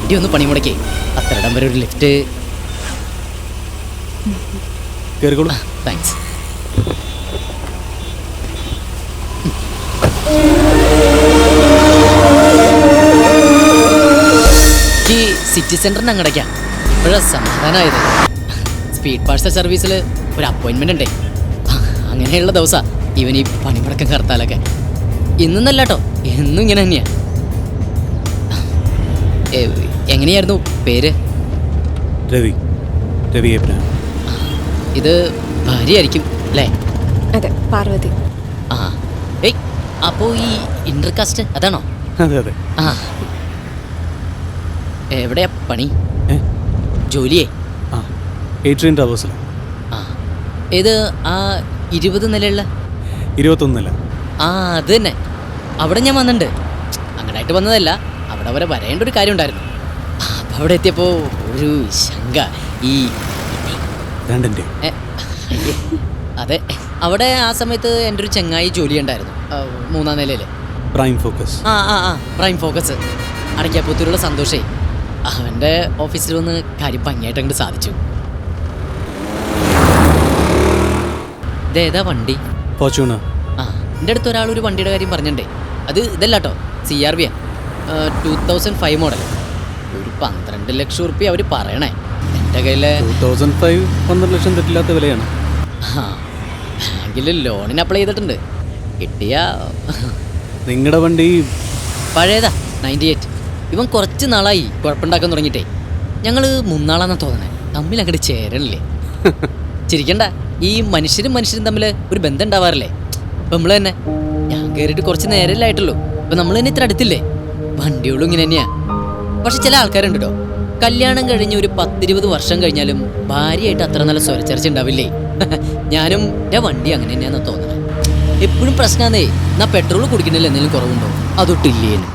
വണ്ടി ഒന്ന് പണിമുടക്കേ. അത്രയിടം വരെ ഒരു ലിഫ്റ്റ്. കയറിക്കോളൂ. താങ്ക്സ്. ഈ സിറ്റി സെന്ററിന് അങ്ങടയ്ക്കാം. ഇപ്പോഴാണ് സമാധാനമായത്. സ്പീഡ് പാഴ്സൽ സർവീസിൽ ഒരു അപ്പോയിൻമെൻ്റ് ഉണ്ടേ. അങ്ങനെയുള്ള ദിവസമാണ് ഇവൻ ഈ പണിമുടക്കം കർത്താലൊക്കെ. ഇന്നല്ല കേട്ടോ, എന്നും ഇങ്ങനെ തന്നെയാ. എങ്ങനെയായിരുന്നു പേര്? രവി. രവി എബ്രഹാം. ഇത് ഭാര്യയായിരിക്കും അല്ലേ? അതെ, പാർവതി. ആ ഏയ്, അപ്പോൾ ഈ ഇന്റർകാസ്റ്റ് അതാണോ? അതെ അതെ. ആ, എവിടെയാ പണി? ജോലിയേ? ആ, ഏട്രിയൻ ടവേഴ്സിൽ. ആ, ഇത് ആ 20 നിലയുള്ള? 21 നില. ആ, അത് തന്നെ. അവിടെ ഞാൻ വന്നിട്ടുണ്ട്. അങ്ങനായിട്ട് വന്നതല്ല, അവിടെ വരെ വരേണ്ട ഒരു കാര്യം ഉണ്ടായിരുന്നു. അപ്പം അവിടെ എത്തിയപ്പോൾ ഒരു ശങ്ക. ഈ രണ്ടിൻ്റെ. അതെ, അവിടെ ആ സമയത്ത് എൻ്റെ ഒരു ചങ്ങായി ജോലി ഉണ്ടായിരുന്നു 3-ാം നിലയിൽ. Prime focus. ആ പ്രൈം ഫോക്കസ്. അടയ്ക്കാപ്പൂത്തിലുള്ള സന്തോഷേ അവൻ്റെ ഓഫീസിൽ വന്ന് കാര്യം ഭംഗിയായിട്ട് അങ്ങോട്ട് സാധിച്ചു. ഇതേതാ വണ്ടി? ഫോർച്യൂണർ. ആ, എൻ്റെ അടുത്ത് ഒരാൾ ഒരു വണ്ടിയുടെ കാര്യം പറഞ്ഞിട്ടുണ്ടേ. അത് ഇതല്ല കേട്ടോ, CRV 2005 മോഡൽ. ഒരു 12 ലക്ഷം റുപ്യ അവർ പറയണേ. എൻ്റെ കയ്യിൽ 2005 12 ലക്ഷം തെറ്റില്ലാത്ത വിലയാണ്. ആ, ബാങ്കിൽ ലോണിന് അപ്ലൈ ചെയ്തിട്ടുണ്ട്. കിട്ടിയ നിങ്ങളുടെ വണ്ടി പഴയതാ, 98. ഇവൻ കുറച്ച് നാളായി കുഴപ്പമുണ്ടാക്കാൻ തുടങ്ങിയിട്ടേ. ഞങ്ങൾ 3 നാളാണെന്നാണ് തോന്നണേ. തമ്മിൽ അങ്ങോട്ട് ചേരണില്ലേ? ചിരിക്കണ്ട, ഈ മനുഷ്യരും തമ്മിൽ ഒരു ബന്ധം ഉണ്ടാവാറില്ലേ? ഇപ്പം നമ്മൾ തന്നെ, ഞാൻ കയറിയിട്ട് കുറച്ച് നേരമല്ലേ ആയിട്ടുള്ളൂ. ഇപ്പം നമ്മൾ തന്നെ ഇത്ര അടുത്തില്ലേ? വണ്ടിയോളും ഇങ്ങനെ തന്നെയാ. പക്ഷെ ചില ആൾക്കാരുണ്ട് കേട്ടോ, കല്യാണം കഴിഞ്ഞ് ഒരു 10-20 വർഷം കഴിഞ്ഞാലും ഭാര്യയായിട്ട് അത്ര നല്ല സ്വരച്ചേർച്ച ഉണ്ടാവില്ലേ? ഞാനും എൻ്റെ വണ്ടി അങ്ങനെ തന്നെയാണെന്ന് തോന്നണേ. എപ്പോഴും പ്രശ്നമാണേ. എന്നാ പെട്രോൾ കുടിക്കണില്ല, എന്തെങ്കിലും കുറവുണ്ടോ? അതൊട്ടില്ലേനും.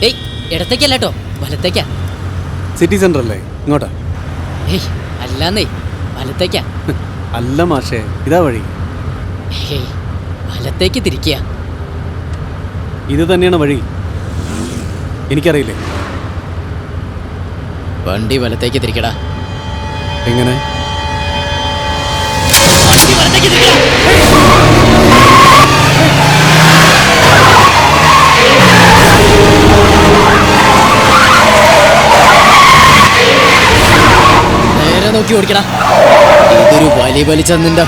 ഏയ്, ഇടത്തേക്കല്ല കേട്ടോ, വലത്തേക്കാ. സിറ്റി സെന്റർ അല്ലേ? ഇങ്ങോട്ടാ? ഏയ് അല്ലാന്നേ, വലത്തേക്കാ. അല്ല മാഷേ, ഇതാ വഴി. ഏയ്, വലത്തേക്ക് തിരിക്കുക. ഇത് തന്നെയാണ് വഴി. എനിക്കറിയില്ലേ. വണ്ടി വലത്തേക്ക് തിരിക്കടാ. എങ്ങനെ? വണ്ടി വലത്തേക്ക് തിരിക്കടാ. നേരെ നോക്കി ഓടിക്കടാ. ഇതൊരു വലിച്ച നിന്റെ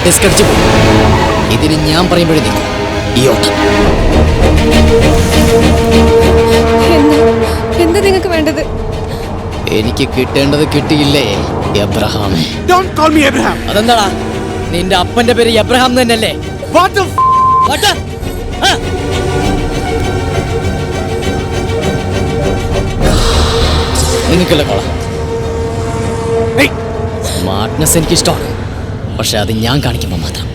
ഡിസ്ക് അടിച്ചു പോകും. ഇതിന് ഞാൻ പറയുമ്പോഴത്തേക്ക് ഈ ഓട്ടം. എന്താ നിങ്ങൾക്ക് വേണ്ടത്? എനിക്ക് കിട്ടേണ്ടത് കിട്ടിയില്ലേ എബ്രഹാമേ? അതെന്താടാ, നിന്റെ അപ്പന്റെ പേര് എബ്രഹാം തന്നെയല്ലേ? നിങ്ങൾക്കല്ല കോള. സ്മാർട്ട്നെസ് എനിക്കിഷ്ടമാണ്, പക്ഷെ അത് ഞാൻ കാണിക്കുമ്പോൾ മാത്രം.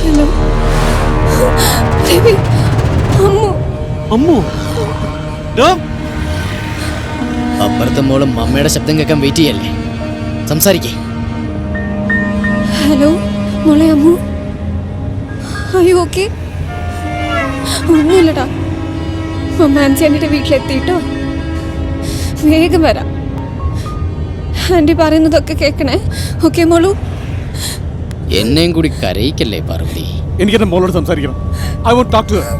ഹലോ രവി. അമ്മു. അപ്പുറത്തെ മോളും അമ്മയുടെ ശബ്ദം കേൾക്കാൻ വെയിറ്റ് ചെയ്യല്ലേ? സംസാരിക്കേ. ഹലോ മോളെ അമ്മു, അയ്യോ ഓക്കെ? ഒന്നുമില്ലടാ, ആൻസി ആൻറ്റിയുടെ വീട്ടിലെത്തിയിട്ടോ. വേഗം വരാം. ആൻറ്റി പറയുന്നതൊക്കെ കേൾക്കണേ, ഓക്കെ മോളു? എന്നെയും കൂടി കരയിക്കല്ലേ പാർവതി. എനിക്കെന്റെ മോളോട് സംസാരിക്കണം. I want talk to her.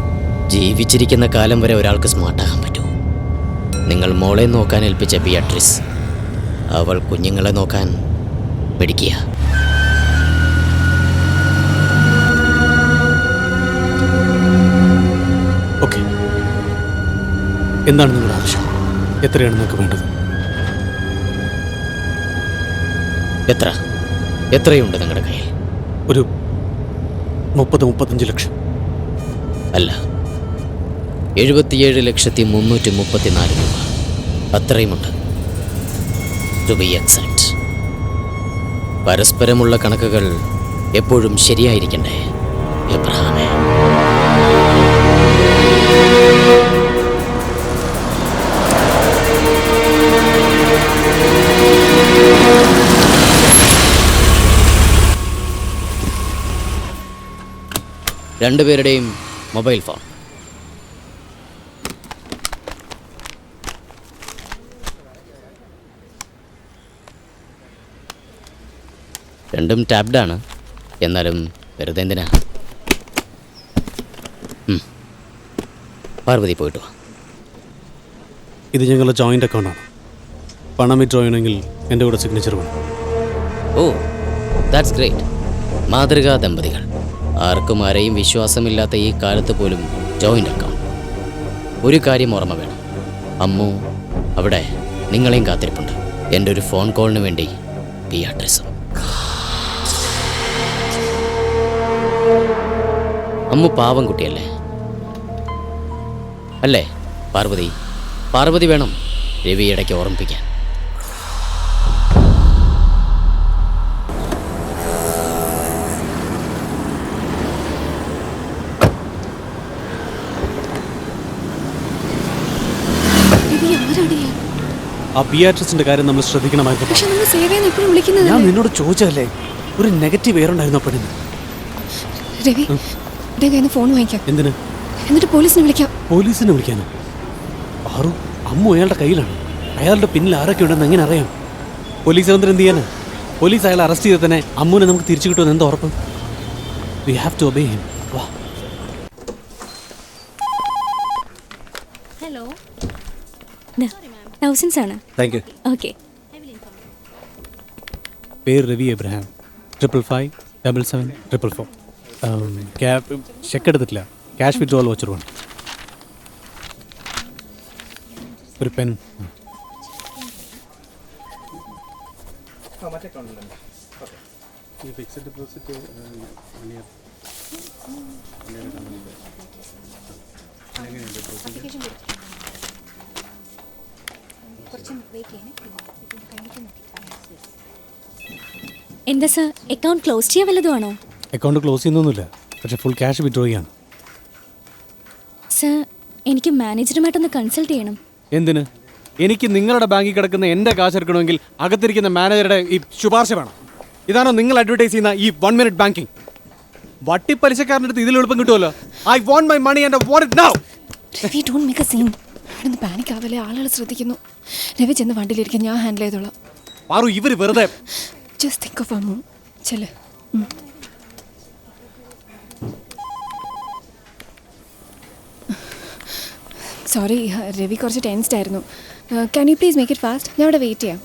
ജീവിച്ചിരിക്കുന്ന കാലം വരെ ഒരാൾക്ക് സ്മാർട്ടാകാൻ പറ്റൂ. നിങ്ങൾ മോളെ നോക്കാൻ ഏൽപ്പിച്ച ബിയാട്രിസ്, അവൾ കുഞ്ഞുങ്ങളെ നോക്കാൻ പിടിക്കുക. ഓക്കെ, എന്താണ് നിങ്ങളുടെ ആവശ്യം? എത്രയാണ് നിങ്ങൾക്ക് വേണ്ടത്? എത്രയുണ്ട് നിങ്ങളുടെ കയ്യിൽ? ഒരു 30-35 ലക്ഷം. അല്ല, 77,334,000 രൂപ. അത്രയുമുണ്ട്, ടു ബി എക്സാക്ട്. പരസ്പരമുള്ള കണക്കുകൾ എപ്പോഴും ശരിയായിരിക്കണ്ടേ എബ്രഹാമേ? രണ്ടുപേരുടെയും മൊബൈൽ ഫോൺ. രണ്ടും ടാബ്ഡാണ്. എന്നാലും വെറുതെ എന്തിനാ? പാർവതി പോയിട്ട് വാ. ഇത് ഞങ്ങളുടെ ജോയിൻ്റ് അക്കൗണ്ടാണ്. പണം വിഡ്രോ ചെയ്യണമെങ്കിൽ എൻ്റെ കൂടെ സിഗ്നേച്ചർ വേണം. ഓ, ദാറ്റ്സ് ഗ്രേറ്റ്. മാതൃകാ ദമ്പതികൾ. ആർക്കും ആരെയും വിശ്വാസമില്ലാത്ത ഈ കാലത്ത് പോലും ജോയിൻ്റ് അക്കൗണ്ട്. ഒരു കാര്യം ഓർമ്മ വേണം, അമ്മു അവിടെ നിങ്ങളെയും കാത്തിരിപ്പുണ്ട്. എൻ്റെ ഒരു ഫോൺ കോളിന് വേണ്ടി ഈ അഡ്രസ്സും. അമ്മു പാവം കുട്ടിയല്ലേ? അല്ലേ പാർവതി? പാർവതി വേണം രവി ഇടയ്ക്ക് ഓർമ്മിപ്പിക്കാൻ. ആ ബിയാട്രിസിൻ്റെ കാര്യം നമ്മൾ ശ്രദ്ധിക്കണമായിരുന്നു. പക്ഷെ നമ്മൾ സേവയെന്ന് എപ്പോഴും വിളിക്കുന്നത് ഞാൻ നിന്നോട് ചോദിച്ചതല്ലേ, ഒരു നെഗറ്റീവ് എയർ ഉണ്ടായിരുന്നു ആ പെണ്ണിന്. രവി, എൻ്റെ കയ്യിൽ നിന്ന് ഫോൺ വാങ്ങിക്കാം. എന്തിന്? എന്നിട്ട് പോലീസിനെ വിളിക്കാം. പോലീസിനെ വിളിക്കാനോ? പാറു, അമ്മു അയാളുടെ കയ്യിലാണ്. അയാളുടെ പിന്നിൽ ആരൊക്കെ ഉണ്ടെന്ന് എങ്ങനെ അറിയാം? പോലീസ് എന്തിന് എന്ത് ചെയ്യാന്? പോലീസ് അയാളെ അറസ്റ്റ് ചെയ്താൽ തന്നെ അമ്മുവിനെ നമുക്ക് തിരിച്ചു കിട്ടുമെന്ന് എന്താ ഉറപ്പ്? We have to obey him. വാ. ഹലോ, 1000s ആണ്. Thank you. ഓക്കെ. പേര് രവി എബ്രഹാം. 5557744. ക്യാബ് ചെക്ക് എടുത്തിട്ടില്ല. ക്യാഷ് വിഡ്രോവൽ വോച്ചർ വേണം. ഒരു പെൻ. ഫിക്സഡ് ഡെപ്പോസിറ്റ് എന്താ സർ, അക്കൗണ്ട് ക്ലോസ് ചെയ്യാൻ വല്ലതും ആണോ? അക്കൗണ്ട് ക്ലോസ് ചെയ്യുന്നൊന്നുമില്ല, പക്ഷേ ഫുൾ ക്യാഷ് വിഡ്രോ ചെയ്യാണ്. സർ, എനിക്ക് മാനേജറുമായിട്ടൊന്ന് കൺസൾട്ട് ചെയ്യണം. എന്തിന്? എനിക്ക് നിങ്ങളുടെ ബാങ്കിൽ കിടക്കുന്ന എൻ്റെ കാശ് എടുക്കണമെങ്കിൽ അകത്തിരിക്കുന്ന മാനേജറുടെ ഈ ശുപാർശ വേണം. ഇതാണോ നിങ്ങൾ അഡ്വർടൈസ് ചെയ്യുന്ന ഈ 1 മിനിറ്റ് ബാങ്കിങ്? വട്ടിപ്പലിശക്കാരൻ്റെ അടുത്ത് ഇതിൽ എളുപ്പം കിട്ടുമല്ലോ. I want my money and I want it now. Ravi, don't make a scene. ഇവിടുന്ന് പാനിക് ആവല്ലേ, ആളുകൾ ശ്രദ്ധിക്കുന്നു. രവി ചെന്ന് വണ്ടിയിലിരിക്കാൻ, ഞാൻ ഹാൻഡിൽ ചെയ്തോളാം. പാറു, ഇവർ വെറുതെ. Just think of Ammu. ചെല്ല്. സോറി, രവി കുറച്ച് ടെൻസ്ഡ് ആയിരുന്നു. Can you please make it fast? ഞാൻ ഇവിടെ വെയിറ്റ് ചെയ്യാം.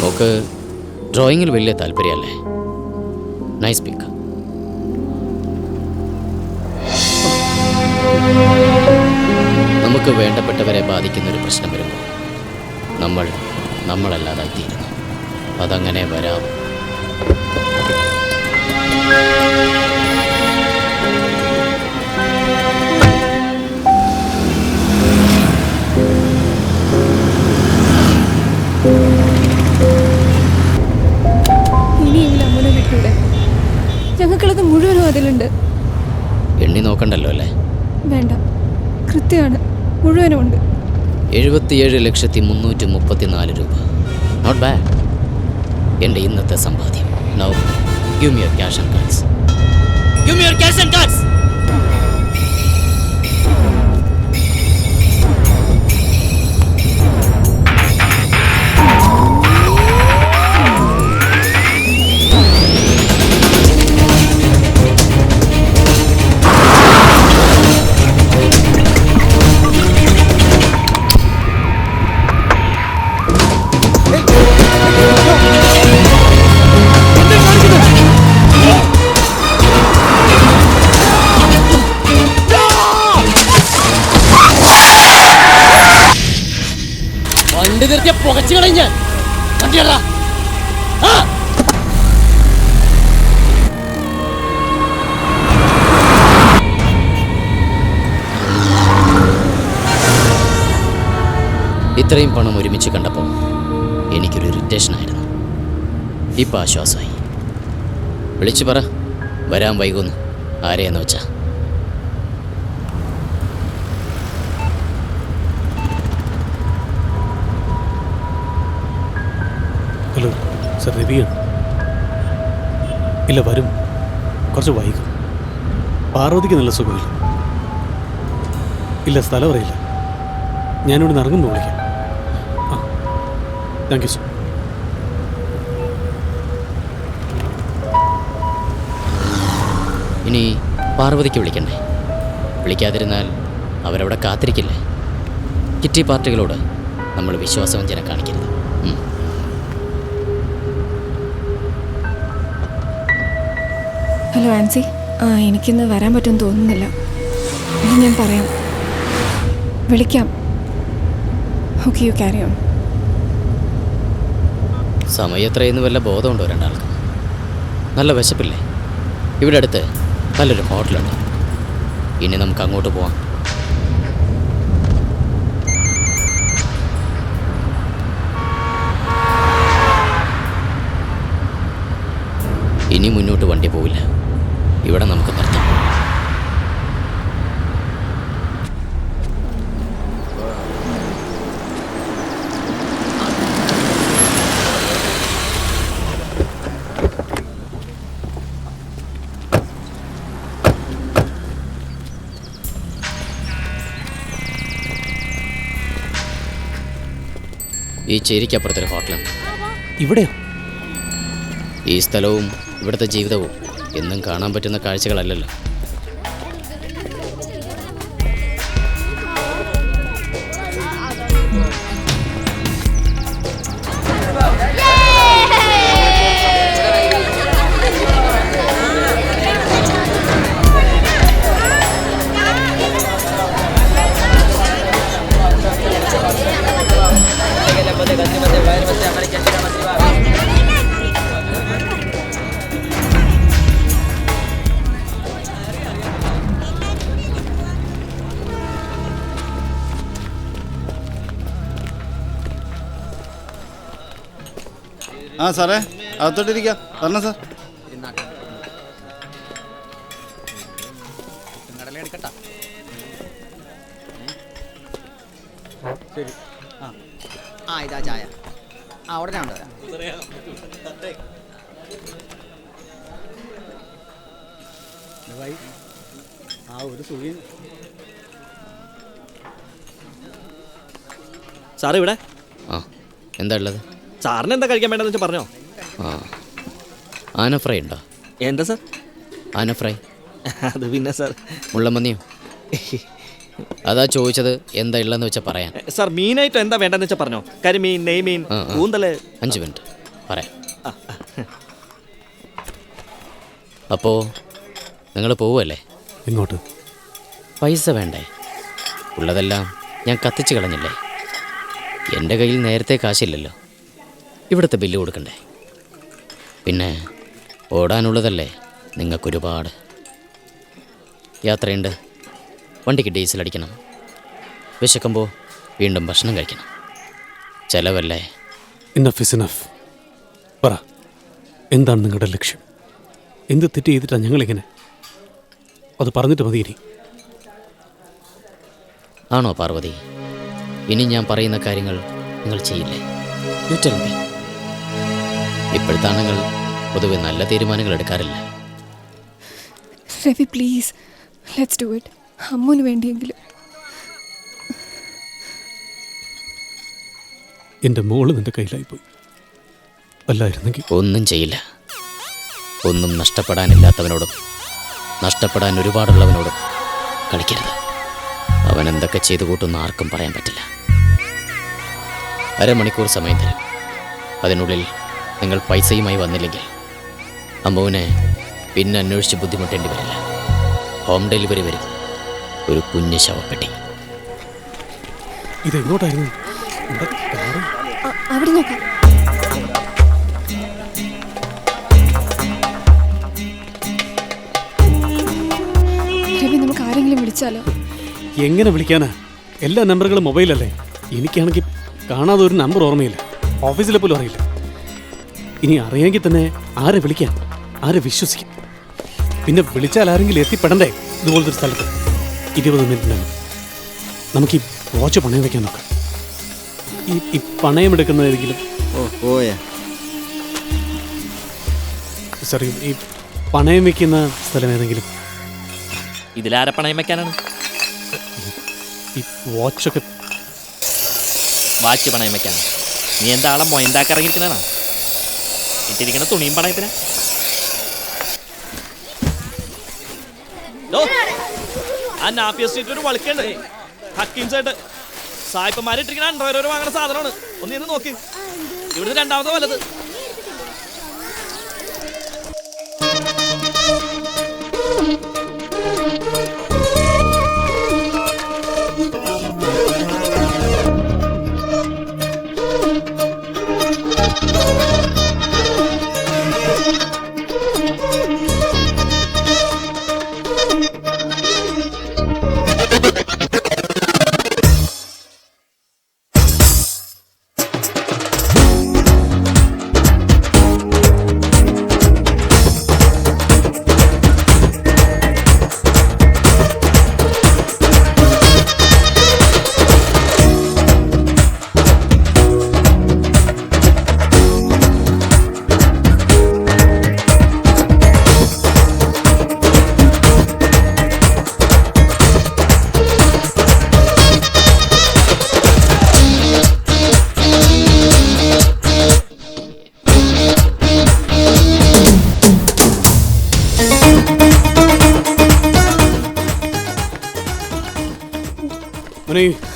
നമുക്ക് ഡ്രോയിങ്ങിൽ വലിയ താല്പര്യമല്ലേ? നൈസ് പിക്ക്. നമുക്ക് വേണ്ടപ്പെട്ടവരെ ബാധിക്കുന്നൊരു പ്രശ്നം വരുമ്പോൾ നമ്മളല്ലാതായിത്തീരുന്നു. അതങ്ങനെ വരാം. ഇനിയെങ്കിലും അമ്മനെ വിട്ടൂടെ? ഞങ്ങൾക്കുള്ളത് മുഴുവനും അതിലുണ്ട്. എണ്ണി നോക്കണ്ടല്ലോ അല്ലേ? വേണ്ട, കൃത്യമാണ്, മുഴുവനും ഉണ്ട്. 77,334 രൂപ. Not bad. എൻ്റെ ഇന്നത്തെ സമ്പാദ്യം. Now give me your cash and cards. Give me your cash and cards. വണ്ടി നിർത്തിയ പുകച്ചു കളഞ്ഞ വണ്ടിയല്ല. ഇത്രയും പണം ഒരുമിച്ച് കണ്ടപ്പോൾ എനിക്കൊരു ഇറിറ്റേഷൻ ആയിരുന്നു. ഇപ്പം ആശ്വാസമായി. വിളിച്ചു പറ, വരാൻ വൈകുന്നു. ആരെയെന്ന് വെച്ചാ ഹലോ സർ, രവിയാണ്. ഇല്ല, വരും, കുറച്ച് വൈകും. പാർവതിക്ക് നല്ല സുഖമില്ല. ഇല്ല, സ്ഥലം അറിയില്ല. ഞാനിവിടെ നിന്ന് ഇറങ്ങുന്നു, വിളിക്കാം. ആ, താങ്ക് യു സർ. ഇനി പാർവതിക്ക് വിളിക്കണ്ടേ? വിളിക്കാതിരുന്നാൽ അവരവിടെ കാത്തിരിക്കില്ലേ? കിറ്റി പാർട്ടികളോട് നമ്മൾ വിശ്വാസവഞ്ചന കാണിക്കരുത്. ഹലോ ആൻസി, എനിക്കിന്ന് വരാൻ പറ്റുമെന്ന് തോന്നുന്നില്ല. ഇനി ഞാൻ പറയാം, വിളിക്കാം. Okay, you carry on. സമയം എത്രയെന്ന് വല്ല ബോധമുണ്ടോ രണ്ടാൾക്ക്? നല്ല വിശപ്പില്ലേ? ഇവിടെ അടുത്ത് നല്ലൊരു ഹോട്ടലുണ്ട്. ഇനി നമുക്ക് അങ്ങോട്ട് പോവാം. ഇനി മുന്നോട്ട് വണ്ടി പോവില്ല. ഇവിടെ നമുക്ക് നിർത്താം. ഈ ചേരിക്കപ്പുറത്തൊരു ഹോട്ടലുണ്ട്. ഇവിടെയോ? ഈ സ്ഥലവും ഇവിടുത്തെ ജീവിതവും എന്നും കാണാൻ പറ്റുന്ന കാഴ്ചകളല്ലല്ലോ. ആ സാറേ, അകത്തോട്ടിരിക്കാം. പറഞ്ഞോ സാർ. ശരി. ആ ഇതാ ചായ. ഉടനെ കൊണ്ടുവരാം. ഒരു സുഖം. സാറ് ഇവിടെ? ആ, എന്താ ഉള്ളത്? സാറിന് എന്താ കഴിക്കാൻ വേണ്ടതെന്ന് വെച്ചാൽ പറഞ്ഞോ. ആ, ആന ഫ്രൈ ഉണ്ടോ? എന്താ സാർ? ആന ഫ്രൈ. അത് പിന്നെ സാർ മുള്ളമന്നിയോ? അതാ ചോദിച്ചത്. എന്താ ഉള്ളതെന്ന് വെച്ചാൽ പറയാൻ. സാർ മീനായിട്ട് എന്താ വേണ്ടതെന്ന് വെച്ചാൽ പറഞ്ഞോ. കരിമീൻ, നെയ്മീൻ, കൂന്തല്. 5 മിനിറ്റ് പറയാം. അപ്പോൾ നിങ്ങൾ പോവുമല്ലേ? ഇങ്ങോട്ട്. പൈസ വേണ്ടേ? ഉള്ളതെല്ലാം ഞാൻ കത്തിച്ച് കളഞ്ഞില്ലേ? എൻ്റെ കയ്യിൽ നേരത്തെ കാശില്ലല്ലോ. ഇവിടുത്തെ ബില്ല് കൊടുക്കണ്ടേ? പിന്നെ ഓടാനുള്ളതല്ലേ നിങ്ങൾക്കൊരുപാട്. യാത്രയുണ്ട്, വണ്ടിക്ക് ഡീസൽ അടിക്കണം, വിശക്കുമ്പോൾ വീണ്ടും ഭക്ഷണം കഴിക്കണം. ചിലവല്ലേ? Enough is enough. പറ, എന്താണ് നിങ്ങളുടെ ലക്ഷ്യം? എന്ത് തെറ്റ് ചെയ്തിട്ടാണ് ഞങ്ങളിങ്ങനെ? അത് പറഞ്ഞിട്ട് മതി ഇനി. ആണോ പാർവതി? ഇനി ഞാൻ പറയുന്ന കാര്യങ്ങൾ നിങ്ങൾ ചെയ്യില്ലേ? You tell me. ഇപ്പോഴത്തെ ആണുങ്ങൾ പൊതുവെ നല്ല തീരുമാനങ്ങൾ എടുക്കാറില്ല. Ravi please, let's do it. അമ്മുവിന് വേണ്ടിയെങ്കിലും. എൻ്റെ മോള് നിൻ്റെ കയ്യിലായിപ്പോയി. അല്ലായിരുന്നെങ്കിൽ ഒന്നും ചെയ്യില്ല. ഒന്നും നഷ്ടപ്പെടാനില്ലാത്തവനോടും നഷ്ടപ്പെടാൻ ഒരുപാടുള്ളവനോടും കളിക്കരുത്. അവൻ എന്തൊക്കെ ചെയ്തു കൂട്ടുന്ന ആർക്കും പറയാൻ പറ്റില്ല. അരമണിക്കൂർ സമയം തരും. അതിനുള്ളിൽ നിങ്ങൾ പൈസയുമായി വന്നില്ലെങ്കിൽ അമ്മുവിനെ പിന്നെ അന്വേഷിച്ച് ബുദ്ധിമുട്ടേണ്ടി വരില്ല. ഹോം ഡെലിവറി വരും. ഒരു കുഞ്ഞ് ശവപ്പെട്ടി. ഇതെങ്ങോട്ടായിരുന്നു? അവിടെ നോക്കാം. രവി, നമുക്ക് ആരെങ്കിലും വിളിച്ചാലോ? എങ്ങനെ വിളിക്കാനാ? എല്ലാ നമ്പറുകളും മൊബൈലല്ലേ. എനിക്കാണെങ്കിൽ കാണാതെ ഒരു നമ്പർ ഓർമ്മയില്ല. ഓഫീസിലെ പോലും അറിയില്ല. ഇനി അറിയാമെങ്കിൽ തന്നെ ആരെ വിളിക്കാൻ, ആരെ വിശ്വസിക്കും? പിന്നെ വിളിച്ചാൽ ആരെങ്കിലും എത്തിപ്പെടണ്ടേ ഇതുപോലത്തെ ഒരു സ്ഥലത്ത്? 20 മിനിറ്റിനകം നമുക്ക് ഈ വാച്ച് പണയം വെക്കാൻ നോക്കാം. ഈ പണയം എടുക്കുന്ന ഏതെങ്കിലും ഓ പോയാ സോറി, ഈ പണയം വെക്കുന്ന സ്ഥലം ഏതെങ്കിലും ഇതിലാരെ പണയം വെക്കാനാണ്? ഈ വാച്ചൊക്കെ വാച്ച് പണയം വെക്കാനാണ്. നീ എന്താ ആളെ മൊയന്താക്കി ഇറങ്ങിയിരിക്കണാ? ഇട്ടിരിക്കണ തുണിയും പണയത്തിനാ? ആ നാപ്പിയ സ്ട്രീറ്റ് ഒരു വളിക്കുണ്ട്, ഹക്കീം സൈഡ്. സായിപ്പന്മാരിട്ടിരിക്കണ അണ്ടർവെയർ വാങ്ങുന്ന സാധനമാണ്. ഒന്ന് നിന്ന് നോക്കി, ഇവിടുന്ന് രണ്ടാമത്തെ വല്ലത്.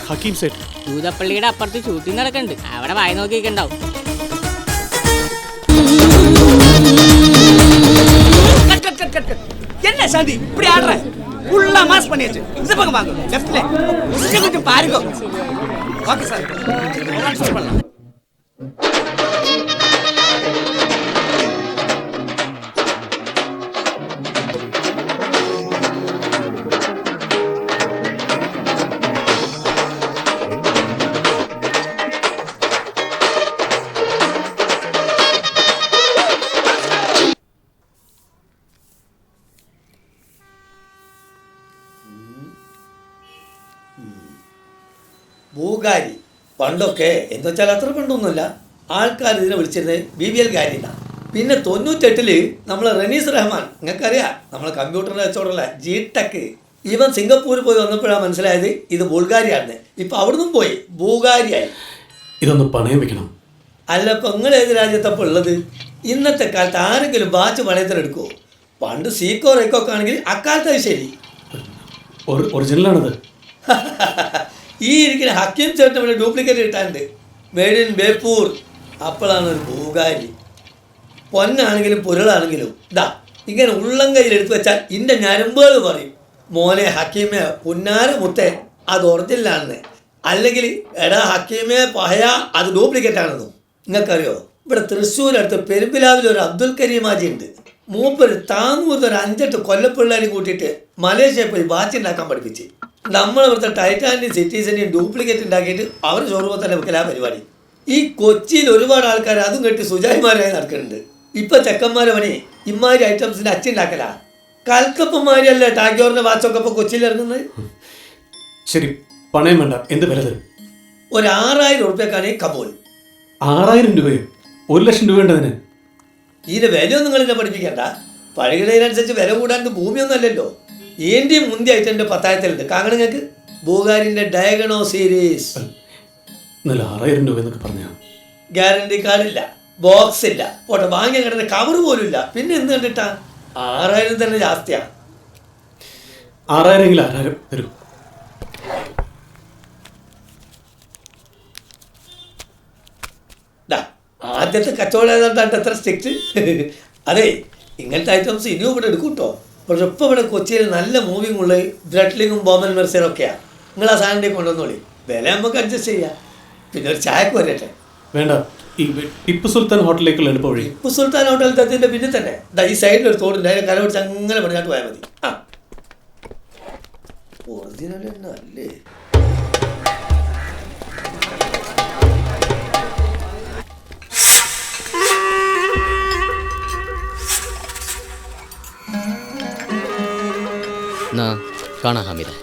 ഹക്കീം സെറ്റ് ദൂതപ്പള്ളിയുടെ അപ്പുറത്ത് ഷൂട്ടിംഗ് നടക്കുന്നുണ്ട്. അവിടെ വായി നോക്കിയിട്ടുണ്ടാവും. என்ன சாந்தி இப்படி ஆடுற? ஃபுல்லா மாஸ் பண்ணியாச்சு. இந்த பக்கம் வாங்க, லெஃப்ட்ல கொஞ்சம் பாருங்க. ஓகே சார், ஸ்டார்ட் பண்ணலாம். ഭൂകാരി പണ്ടൊക്കെ എന്ന് വെച്ചാൽ അത്ര പണ്ടൊന്നുമില്ല, ആൾക്കാർ ഇതിനെ വിളിച്ചിരുന്നത് BBL ഗാരി എന്നാണ്. പിന്നെ 98 നമ്മൾ റനീസ് റഹ്മാൻ, നിങ്ങൾക്കറിയാം, നമ്മളെ കമ്പ്യൂട്ടറിൻ്റെ വെച്ചോടല്ല G-Tech, ഇവൻ സിംഗപ്പൂർ പോയി വന്നപ്പോഴാണ് മനസ്സിലായത് ഇത് ബുൾഗാരിയാണെന്ന്. ഇപ്പം അവിടുന്ന് പോയി ഭൂകാരിയായി. ഇതൊന്ന് പണയം വെക്കണം. അല്ല, ഇപ്പം നിങ്ങൾ ഏത് രാജ്യത്തപ്പോൾ ഉള്ളത്? ഇന്നത്തെ കാലത്ത് ആരെങ്കിലും വാച്ച് പണയത്തിനെടുക്കുമോ? പണ്ട് സീക്കോ റേക്കോക്കെ ആണെങ്കിൽ അക്കാലത്ത് അത് ശരി. ഒറിജിനലാണത്. ഈ ഇരിക്കുന്ന ഹക്കീം ചേട്ടൻ ഇവിടെ ഡ്യൂപ്ലിക്കേറ്റ് കിട്ടാനുണ്ട്, മെയ്ഡ് ഇൻ ബേപ്പൂർ. അപ്പോഴാണ് ഒരു ഭൂകാരി. പൊന്നാണെങ്കിലും പൊരുളാണെങ്കിലും ഇതാ ഇങ്ങനെ ഉള്ളം കയ്യിൽ എടുത്തു വെച്ചാൽ ഇൻ്റെ ഞരമ്പുകൾ പറയും, മോനെ ഹക്കീമേ പുന്നാര മുത്തേ അത് ഒറിജിനലാണെന്ന്. അല്ലെങ്കിൽ എടാ ഹക്കീമേ പഹയ അത് ഡ്യൂപ്ലിക്കേറ്റ് ആണെന്നും. നിങ്ങൾക്കറിയോ, ഇവിടെ തൃശ്ശൂരടുത്ത് പെരുമ്പിലാവിൽ ഒരു അബ്ദുൽ കരീമാജി ഉണ്ട്. മൂപ്പര് താന്നൂർന്ന് ഒരു 5-8 കൊല്ലപ്പിള്ളേരും കൂട്ടിയിട്ട് മലേഷ്യയിൽ പോയി വാച്ച് ഉണ്ടാക്കാൻ പഠിപ്പിച്ച്. നമ്മളിവിടുത്തെ ടൈറ്റാനിയം സിറ്റീസിൻ്റെയും ഡ്യൂപ്ലിക്കേറ്റ് ഉണ്ടാക്കിയിട്ട് അവർ ഷോറൂമിൽ തന്നെ വെക്കലാ പരിപാടി. ഈ കൊച്ചിയിൽ ഒരുപാട് ആൾക്കാർ അതും കെട്ടി സുജായിമാരായി നടക്കുന്നുണ്ട്. ഇപ്പം ചെക്കന്മാരെ പണി ഇമാതിരി ഐറ്റംസിൻ്റെ അച്ചുണ്ടാക്കലാ. കൽക്കപ്പന്മാരല്ലേ ടാഗ്യോറിൻ്റെ വാച്ചൊക്കെ ഇപ്പോൾ കൊച്ചിയിൽ ഇറങ്ങുന്നത്. ശരി, പണയം വേണ്ട, എന്ത് വില തരും? ഒരു 6000 ഉറുപ്പ്യക്കാണ് ഈ കബൂൽ. 6000 രൂപയോ? 1 ലക്ഷം രൂപ ഉണ്ടതിന്? ഇതിൻ്റെ വിലയൊന്നും നിങ്ങളെന്നെ പഠിപ്പിക്കണ്ട. പഴകിടതിനനുസരിച്ച് വില കൂടാണ്ട് ഭൂമിയൊന്നും അല്ലല്ലോ. ഏൻ്റെയും മുന്തിയ ഐറ്റൻ്റെ 10,000 കാണണം നിങ്ങൾക്ക്. ഭൂകാരിൻ്റെ ഡയഗണോ സീരീസ്. നല്ല 6000 രൂപ എന്നൊക്കെ പറഞ്ഞാൽ ഗ്യാരണ്ടി കാർഡില്ല, ബോക്സ് ഇല്ല, പോട്ടെ വാങ്ങിയ കിടന്ന കവർ പോലും ഇല്ല. പിന്നെ എന്ത് കണ്ടിട്ടാ? 6000 തന്നെ ജാസ്തിയാണ്. 6000 എങ്കിലും 6000 തരൂ. ആദ്യത്തെ കച്ചവടം എത്ര സ്ട്രിക്റ്റ്. അതെ, ഇങ്ങനത്തെ ഐറ്റംസ് ഇനിയും ഇവിടെ എടുക്കും കേട്ടോ. പക്ഷെ ഇപ്പോൾ ഇവിടെ കൊച്ചിയിൽ നല്ല മൂവിങ് ഉള്ള ബ്രെഡ്ലിങ്ങും ബോമൻ മെർസറും ഒക്കെയാണ്. നിങ്ങൾ ആ സാധനം കൊണ്ടുവന്നോളി, വില നമുക്ക് അഡ്ജസ്റ്റ് ചെയ്യാം. പിന്നെ ഒരു ചായക്ക് വരട്ടെ. വേണ്ട, ഈ ടിപ്പു സുൽത്താൻ ഹോട്ടലിലേക്കുള്ള എളുപ്പ വഴി. ടിപ്പു സുൽത്താൻ ഹോട്ടലിൻ്റെ പിന്നെ തന്നെ ഈ സൈഡിൽ ഒരു തോടുണ്ട്, അതിനെ കര പിടിച്ച് അങ്ങനെ പണിയാട്ട് പോയാൽ മതി. ആ ഒറിജിനൽ തന്നെ അല്ലേ? കാണാം ഹമീദ്.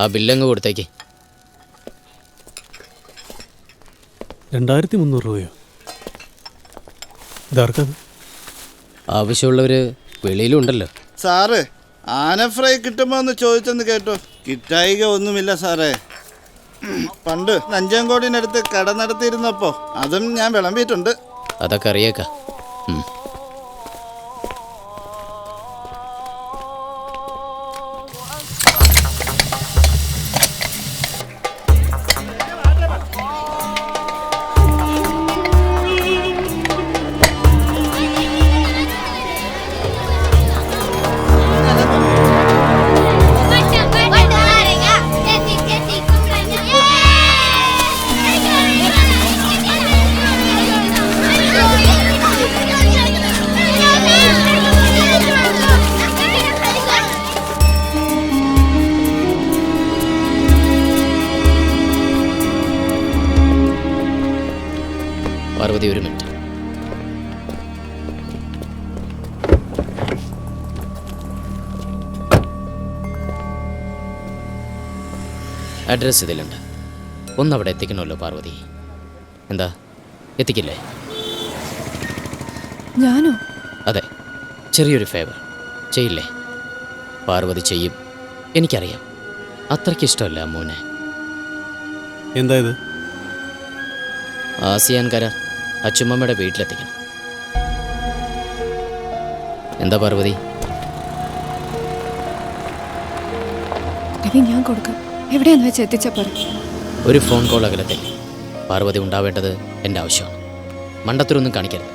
ആ ബില്ലങ്ങ് കൊടുത്തേക്ക്. 2300 രൂപയോ? ഇതാർക്കത്? ആവശ്യമുള്ളവർ വെളിയിലും ഉണ്ടല്ലോ. സാറ് ആന ഫ്രൈ കിട്ടുമോ എന്ന് ചോദിച്ചെന്ന് കേട്ടോ. കിട്ടായിക ഒന്നുമില്ല സാറേ. പണ്ട് നഞ്ചങ്കോടിനടുത്ത് കട നടത്തിയിരുന്നപ്പോൾ അതും ഞാൻ വിളമ്പിയിട്ടുണ്ട്. അതൊക്കെ അറിയേക്കാം. പാർവതി, ഒരു മിനിറ്റ്. അഡ്രസ്സ് ഇതിലുണ്ട്. ഒന്നവിടെ എത്തിക്കണമല്ലോ പാർവതി. എന്താ, എത്തിക്കില്ലേ? ഞാനോ? അതെ, ചെറിയൊരു ഫേവർ ചെയ്യില്ലേ? പാർവതി ചെയ്യും, എനിക്കറിയാം. അത്രയ്ക്ക് ഇഷ്ടമല്ല അമ്മൂനെ. എന്താ ഇത്? ആസിയാൻ കരാർ അച്ചുമ്മയുടെ വീട്ടിലെത്തിക്കണം. എന്താ പാർവതി? രവി, ഞാൻ കൊടുക്കാം. എവിടെയാന്ന് വെച്ച് എത്തിച്ച പറ. ഒരു ഫോൺ കോൾ അകലത്തിൽ പാർവതി ഉണ്ടാവേണ്ടത് എൻ്റെ ആവശ്യമാണ്. മണ്ടത്തരൊന്നും കാണിക്കരുത്.